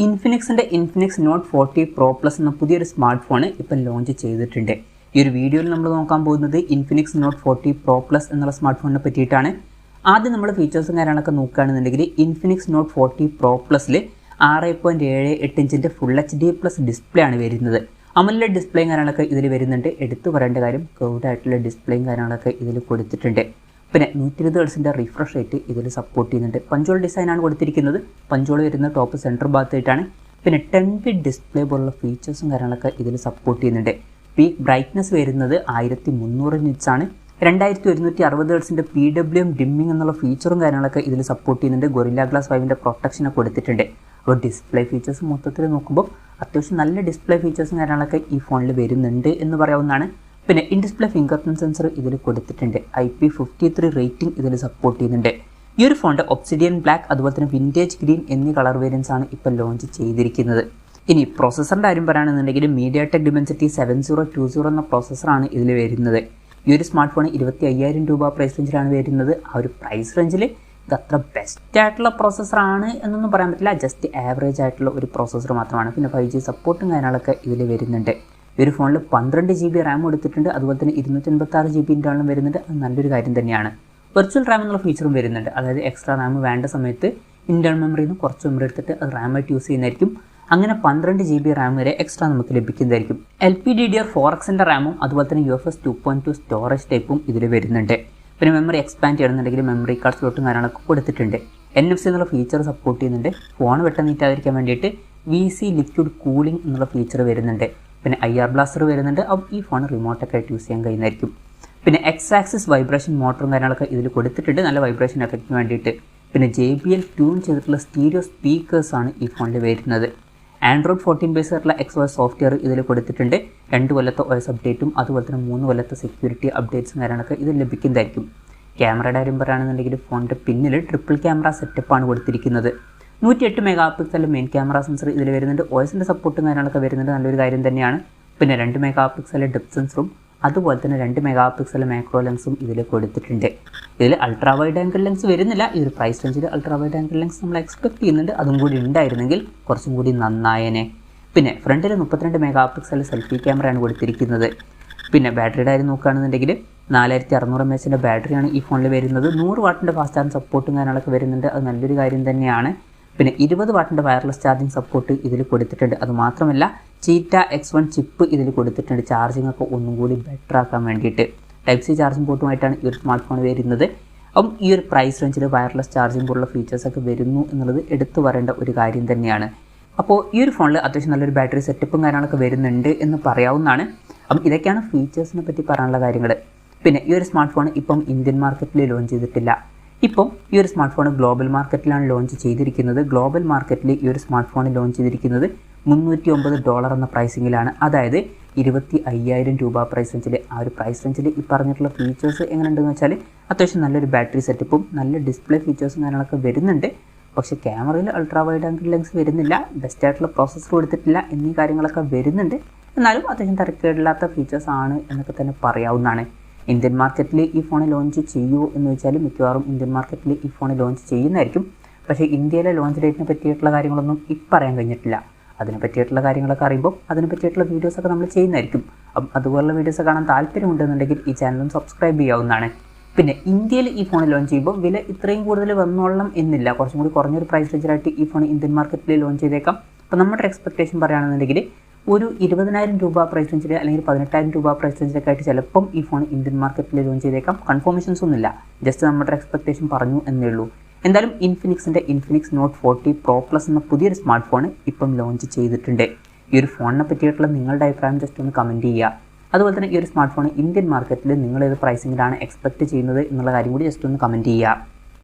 ഇൻഫിനിക്സിൻ്റെ Infinix not 40 pro plus എന്ന പുതിയൊരു smart phone ഇപ്പം ലോഞ്ച് ചെയ്തിട്ടുണ്ട്. ഈ ഒരു വീഡിയോയിൽ നമ്മൾ നോക്കാൻ പോകുന്നത് ഇൻഫിനിക്സ് നോട്ട് 40 പ്രോ പ്ലസ് എന്നുള്ള സ്മാർട്ട് ഫോണിനെ പറ്റിയിട്ടാണ്. ആദ്യം നമ്മൾ ഫീച്ചേഴ്സും കാര്യങ്ങളൊക്കെ നോക്കുകയാണെന്നുണ്ടെങ്കിൽ ഇൻഫിനിക്സ് നോട്ട് 40 പ്രോ പ്ലസിൽ 6.78 ഇഞ്ചിൻ്റെ ഫുൾ HD പ്ലസ് ഡിസ്പ്ലേ ആണ് വരുന്നത്. അമോലെഡ് ഡിസ്പ്ലേയും കാര്യങ്ങളൊക്കെ ഇതിൽ വരുന്നുണ്ട്. എടുത്തു പറയേണ്ട കാര്യം കർവ്ഡ് ആയിട്ടുള്ള ഡിസ്പ്ലേയും കാര്യങ്ങളൊക്കെ ഇതിൽ കൊടുത്തിട്ടുണ്ട്. പിന്നെ 120 ഹെർട്സിൻ്റെ റിഫ്രഷ് റേറ്റ് ഇതിൽ സപ്പോർട്ട് ചെയ്യുന്നുണ്ട്. പഞ്ചോൾ ഡിസൈനാണ് കൊടുത്തിരിക്കുന്നത്. പഞ്ചോൾ വരുന്ന ടോപ്പ് സെൻറ്റർ ഭാഗത്തായിട്ടാണ്. പിന്നെ 10 ബിറ്റ് ഡിസ്പ്ലേ പോലുള്ള ഫീച്ചേഴ്സും കാര്യങ്ങളൊക്കെ ഇതിൽ സപ്പോർട്ട് ചെയ്യുന്നുണ്ട്. പീക്ക് ബ്രൈറ്റ്നസ് വരുന്നത് 1300 നിറ്റ്സാണ്. 2160 ഹെർട്സിൻ്റെ PWM ഡിമ്മിങ് എന്നുള്ള ഫീച്ചറും കാര്യങ്ങളൊക്കെ ഇതിൽ സപ്പോർട്ട് ചെയ്യുന്നുണ്ട്. ഗൊറില്ല ഗ്ലാസ് 5ൻ്റെ പ്രൊട്ടക്ഷനൊക്കെ കൊടുത്തിട്ടുണ്ട്. അപ്പോൾ ഡിസ്പ്ലേ ഫീച്ചേഴ്സ് മൊത്തത്തിൽ നോക്കുമ്പോൾ അത്യാവശ്യം നല്ല ഡിസ്പ്ലേ ഫീച്ചേഴ്സും കാര്യങ്ങളൊക്കെ ഈ ഫോണിൽ വരുന്നുണ്ട് എന്ന് പറയാവുന്നതാണ്. പിന്നെ in display finger print sensor ഇതിൽ കൊടുത്തിട്ടുണ്ട്. IP53 റേറ്റിംഗ് ഇതിൽ സപ്പോർട്ട് ചെയ്യുന്നുണ്ട്. ഈ ഒരു ഫോണിൻ്റെ ഒബ്സിഡിയൻ ബ്ലാക്ക് അതുപോലെ തന്നെ വിൻറ്റേജ് ഗ്രീൻ എന്നീ കളർ വേരിയൻസ് ആണ് ഇപ്പോൾ ലോഞ്ച് ചെയ്തിരിക്കുന്നത്. ഇനി പ്രോസസ്സറിൻ്റെ കാര്യം പറയുകയാണെന്നുണ്ടെങ്കിൽ മീഡിയാടെക് ഡിമെൻസിറ്റി 7020 എന്ന പ്രോസസ്സറാണ് ഇതിൽ വരുന്നത്. ഈ ഒരു സ്മാർട്ട് ഫോൺ 25,000 രൂപ പ്രൈസ് റേഞ്ചിലാണ് വരുന്നത്. ആ ഒരു പ്രൈസ് റേഞ്ചിൽ ഇത് അത്ര ബെസ്റ്റ് ആയിട്ടുള്ള പ്രോസസ്സറാണ് എന്നൊന്നും പറയാൻ പറ്റില്ല. ജസ്റ്റ് ആവറേജ് ആയിട്ടുള്ള ഒരു പ്രോസസ്സർ മാത്രമാണ്. പിന്നെ 5G സപ്പോർട്ടും കാര്യങ്ങളൊക്കെ ഇതിൽ വരുന്നുണ്ട്. ഈ ഒരു ഫോണിൽ 12 GB റാം കൊടുത്തിട്ടുണ്ട്. അതുപോലെ തന്നെ 256 GB ഇൻ്റർണലും വരുന്നുണ്ട്. അത് നല്ലൊരു കാര്യം തന്നെയാണ്. വെർച്വൽ റാം എന്നുള്ള ഫീച്ചറും വരുന്നുണ്ട്. അതായത് എക്സ്ട്രാ റാം വേണ്ട സമയത്ത് ഇൻ്റർണൽ മെമ്മറിയിൽ നിന്ന് കുറച്ച് മെമ്മറി എടുത്തിട്ട് അത് റാമായിട്ട് യൂസ് ചെയ്യുന്നതായിരിക്കും. അങ്ങനെ 12 GB റാം വരെ എക്സ്ട്രാ നമുക്ക് ലഭിക്കുന്നതായിരിക്കും. LPDDR4Xൻ്റെ റാമും അതുപോലെ തന്നെ UFS 2.2 സ്റ്റോറേജ് ടൈപ്പും ഇതിൽ വരുന്നുണ്ട്. പിന്നെ മെമ്മറി എക്സ്പാൻഡ് ചെയ്യണമെന്നുണ്ടെങ്കിൽ മെമ്മറി കാർഡ് സ്ലോട്ടും കാര്യങ്ങളൊക്കെ കൊടുത്തിട്ടുണ്ട്. NFC എന്നുള്ള ഫീച്ചർ സപ്പോർട്ട് ചെയ്യുന്നുണ്ട്. ഫോൺ പെട്ടെന്ന് നീറ്റാതിരിക്കാൻ വേണ്ടിയിട്ട് VC ലിക്വിഡ് കൂളിംഗ് എന്നുള്ള ഫീച്ചർ വരുന്നുണ്ട്. പിന്നെ IR ബ്ലാസ്റ്റർ വരുന്നുണ്ട്. അപ്പോൾ ഈ ഫോൺ റിമോട്ടൊക്കെ ആയിട്ട് യൂസ് ചെയ്യാൻ കഴിയുന്നതായിരിക്കും. പിന്നെ X-ആക്സിസ് വൈബ്രേഷൻ മോട്ടറും കാര്യങ്ങളൊക്കെ ഇതിൽ കൊടുത്തിട്ടുണ്ട്, നല്ല വൈബ്രേഷൻ എഫക്റ്റിന് വേണ്ടിയിട്ട്. പിന്നെ JBL ട്യൂൺ ചെയ്തിട്ടുള്ള സ്റ്റീരിയോ സ്പീക്കേഴ്സാണ് ഈ ഫോണിൽ വരുന്നത്. Android 14 ബേസ് ആയിട്ടുള്ള XOS സോഫ്റ്റ്വെയർ ഇതിൽ കൊടുത്തിട്ടുണ്ട്. 2 കൊല്ലത്തെ OS അപ്ഡേറ്റും അതുപോലെ തന്നെ 3 കൊല്ലത്തെ സെക്യൂരിറ്റി അപ്ഡേറ്റ്സും കാര്യങ്ങളൊക്കെ ഇതിൽ ലഭിക്കുന്നതായിരിക്കും. ക്യാമറയുടെ കാര്യം പറയുകയാണെന്നുണ്ടെങ്കിൽ ഫോണിൻ്റെ പിന്നിൽ ട്രിപ്പിൾ ക്യാമറ സെറ്റപ്പാണ് കൊടുത്തിരിക്കുന്നത്. 108 mega pixel main camera sensor ഇതിൽ വരുന്നുണ്ട്. OSൻ്റെ സപ്പോർട്ടും കാര്യങ്ങളൊക്കെ വരുന്നുണ്ട്, നല്ലൊരു കാര്യം തന്നെയാണ്. പിന്നെ 2 മെഗാ പിക്സൽ ഡെപ്ത് സെൻസറും അതുപോലെ തന്നെ 2 മെഗാ പിക്സൽ മാക്രോ ലെൻസും ഇതിൽ കൊടുത്തിട്ടുണ്ട്. ഇതിൽ അൾട്രാ വൈഡ് ആംഗിൾ ലെൻസ് വരുന്നില്ല. ഈ ഒരു പ്രൈസ് റേഞ്ചിൽ അൾട്രാ വൈഡ് ആംഗിൾ ലെൻസ് നമ്മൾ എക്സ്പെക്ട് ചെയ്യുന്നുണ്ട്. അതും കൂടി ഉണ്ടായിരുന്നെങ്കിൽ കുറച്ചും കൂടി നന്നായേനെ. പിന്നെ ഫ്രണ്ടിൽ 32 മെഗാ പിക്സൽ സെൽഫി ക്യാമറയാണ് കൊടുത്തിരിക്കുന്നത്. പിന്നെ ബാറ്ററിയുടെ കാര്യം നോക്കുകയാണെന്നുണ്ടെങ്കിൽ 4600 mAhൻ്റെ ബാറ്ററിയാണ് ഈ ഫോണിൽ വരുന്നത്. 100 വാട്ടിൻ്റെ ഫാസ്റ്റ് ചാർജ് സപ്പോർട്ടും കാര്യങ്ങളൊക്കെ വരുന്നുണ്ട്. അത് നല്ലൊരു കാര്യം തന്നെയാണ്. പിന്നെ 20 വാട്ടിൻ്റെ വയർലെസ് ചാർജിങ് സപ്പോർട്ട് ഇതിൽ കൊടുത്തിട്ടുണ്ട്. അതുമാത്രമല്ല ചീറ്റ X1 ചിപ്പ് ഇതിൽ കൊടുത്തിട്ടുണ്ട്, ചാർജിങ് ഒക്കെ ഒന്നും കൂടി ബെറ്റർ ആക്കാൻ വേണ്ടിയിട്ട്. Type-C ചാർജിങ് പോർട്ടുമായിട്ടാണ് ഈ ഒരു സ്മാർട്ട് ഫോൺ വരുന്നത്. അപ്പം ഈ ഒരു പ്രൈസ് റേഞ്ചിൽ വയർലെസ് ചാർജിങ് പോലുള്ള ഫീച്ചേഴ്സൊക്കെ വരുന്നു എന്നുള്ളത് എടുത്തു പറയേണ്ട ഒരു കാര്യം തന്നെയാണ്. അപ്പോൾ ഈ ഒരു ഫോണിൽ അത്യാവശ്യം നല്ലൊരു ബാറ്ററി സെറ്റപ്പും കാര്യങ്ങളൊക്കെ വരുന്നുണ്ട് എന്ന് പറയാവുന്നതാണ്. അപ്പം ഇതൊക്കെയാണ് ഫീച്ചേഴ്സിനെ പറ്റി പറയാനുള്ള കാര്യങ്ങൾ. പിന്നെ ഈ ഒരു സ്മാർട്ട് ഫോൺ ഇപ്പം ഇന്ത്യൻ മാർക്കറ്റിൽ ലോഞ്ച് ചെയ്തിട്ടില്ല. ഇപ്പം ഈ ഒരു സ്മാർട്ട് ഫോൺ ഗ്ലോബൽ മാർക്കറ്റിലാണ് ലോഞ്ച് ചെയ്തിരിക്കുന്നത്. ഗ്ലോബൽ മാർക്കറ്റിൽ ഈ ഒരു സ്മാർട്ട് ഫോൺ ലോഞ്ച് ചെയ്തിരിക്കുന്നത് $309 എന്ന പ്രൈസിങ്ങിലാണ്. അതായത് 25,000 രൂപ പ്രൈസ് റേഞ്ചിൽ. ആ ഒരു പ്രൈസ് റേഞ്ചിൽ ഈ പറഞ്ഞിട്ടുള്ള ഫീച്ചേഴ്സ് എങ്ങനെയുണ്ടെന്ന് വെച്ചാൽ അത്യാവശ്യം നല്ലൊരു ബാറ്ററി സെറ്റപ്പും നല്ല ഡിസ്പ്ലേ ഫീച്ചേഴ്സും കാര്യങ്ങളൊക്കെ വരുന്നുണ്ട്. പക്ഷേ ക്യാമറയിൽ അൾട്രാ വൈഡ് ആംഗിൾ ലെൻസ് വരുന്നില്ല, ബെസ്റ്റ് ആയിട്ടുള്ള പ്രോസസ്സർ കൊടുത്തിട്ടില്ല എന്നീ കാര്യങ്ങളൊക്കെ വരുന്നുണ്ട്. എന്നാലും അത്യാവശ്യം തിരക്കേടില്ലാത്ത ഫീച്ചേഴ്സ് ആണ് എന്നൊക്കെ തന്നെ പറയാവുന്നതാണ്. ഇന്ത്യൻ മാർക്കറ്റിൽ ഈ ഫോൺ ലോഞ്ച് ചെയ്യുമോ എന്ന് വെച്ചാൽ മിക്കവാറും ഇന്ത്യൻ മാർക്കറ്റിൽ ഈ ഫോൺ ലോഞ്ച് ചെയ്യുന്നതായിരിക്കും. പക്ഷേ ഇന്ത്യയിലെ ലോഞ്ച് ഡേറ്റിനെ പറ്റിയിട്ടുള്ള കാര്യങ്ങളൊന്നും ഇപ്പം പറയാൻ കഴിഞ്ഞിട്ടില്ല. അതിനെ പറ്റിയിട്ടുള്ള കാര്യങ്ങളൊക്കെ അറിയുമ്പോൾ അതിനെ പറ്റിയിട്ടുള്ള വീഡിയോസൊക്കെ നമ്മൾ ചെയ്യുന്നതായിരിക്കും. അപ്പം അതുപോലുള്ള വീഡിയോസ് കാണാൻ താല്പര്യമുണ്ടെന്നുണ്ടെങ്കിൽ ഈ ചാനലും സബ്സ്ക്രൈബ് ചെയ്യാവുന്നതാണ്. പിന്നെ ഇന്ത്യയിൽ ഈ ഫോൺ ലോഞ്ച് ചെയ്യുമ്പോൾ വില ഇത്രയും കൂടുതൽ വന്നോളണം എന്നില്ല. കുറച്ചും കൂടി കുറഞ്ഞൊരു പ്രൈസ് റേഞ്ചിലായിട്ട് ഈ ഫോൺ ഇന്ത്യൻ മാർക്കറ്റിൽ ലോഞ്ച് ചെയ്തേക്കാം. അപ്പോൾ നമ്മുടെ എക്സ്പെക്ടേഷൻ പറയുകയാണെന്നുണ്ടെങ്കിൽ ഒരു 20,000 രൂപ പ്രൈസ് റേഞ്ചിൽ അല്ലെങ്കിൽ 18,000 രൂപ പ്രൈസ് റേഞ്ചിലൊക്കെ ആയിട്ട് ചിലപ്പം ഈ ഫോൺ ഇന്ത്യൻ മാർക്കറ്റിൽ ലോഞ്ച് ചെയ്തേക്കാം. കൺഫർമേഷൻസ് ഒന്നുമില്ല, ജസ്റ്റ് നമ്മുടെ എക്സ്പെക്ടേഷൻ പറഞ്ഞു എന്നേ ഉള്ളൂ. എന്തായാലും ഇൻഫിനിക്സിൻ്റെ ഇൻഫിനിക്സ് നോട്ട് 40 പ്രോ പ്ലസ് എന്ന പുതിയൊരു സ്മാർട്ട് ഫോൺ ഇപ്പം ലോഞ്ച് ചെയ്തിട്ടുണ്ട്. ഈ ഒരു ഫോണിനെ പറ്റിയിട്ടുള്ള നിങ്ങളുടെ അഭിപ്രായം ജസ്റ്റ് ഒന്ന് കമൻറ്റ് ചെയ്യുക. അതുപോലെ തന്നെ ഈ ഒരു സ്മാർട്ട് ഫോൺ ഇന്ത്യൻ മാർക്കറ്റിൽ നിങ്ങൾ ഏത് പ്രൈസിങ്ങിലാണ് എക്സ്പെക്റ്റ് ചെയ്യുന്നത് എന്നുള്ള കാര്യം കൂടി ജസ്റ്റ് ഒന്ന് കമൻറ്റ് ചെയ്യുക.